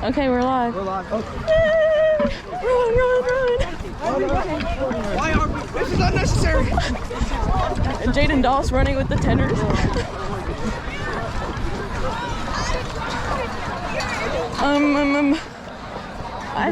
Okay, we're live. We're live. Run. Why are we? This is unnecessary. Jaden Doss running with the tenors. I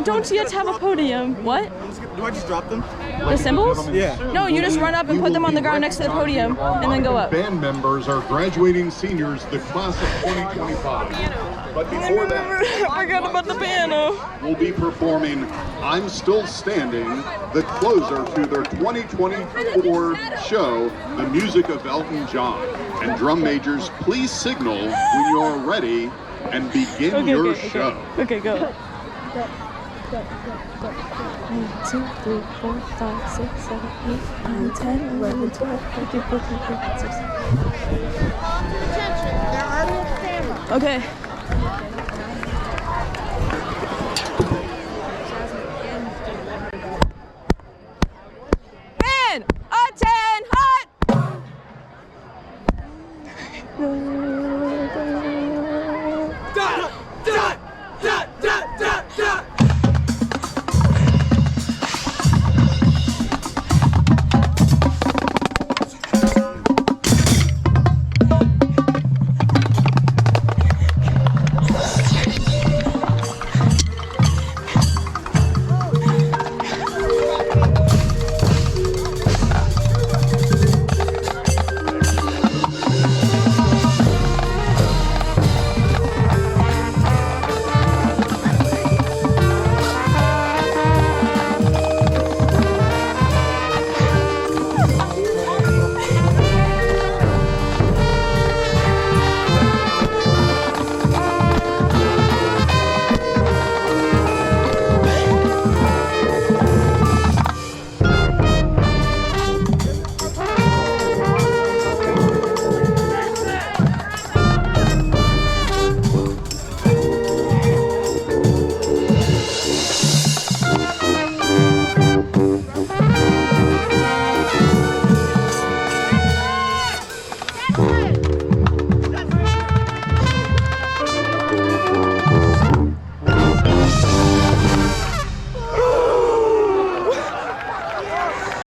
don't yet have a podium. What? Do I just drop them? The cymbals? Yeah. No, you just run up and put them on the ground next to the podium and then go up. Band members are graduating seniors, the class of 2025. But before that, I forgot about the piano. we'll be performing I'm Still Standing, the closer to their 2024 show, The Music of Elton John. And drum majors, please signal when you're ready and begin your show. Okay, go. 1, 2, 3, 4, 5, 6, 7, 8, 9, 10, 11, 12, 13, 14, 15, 16. Okay.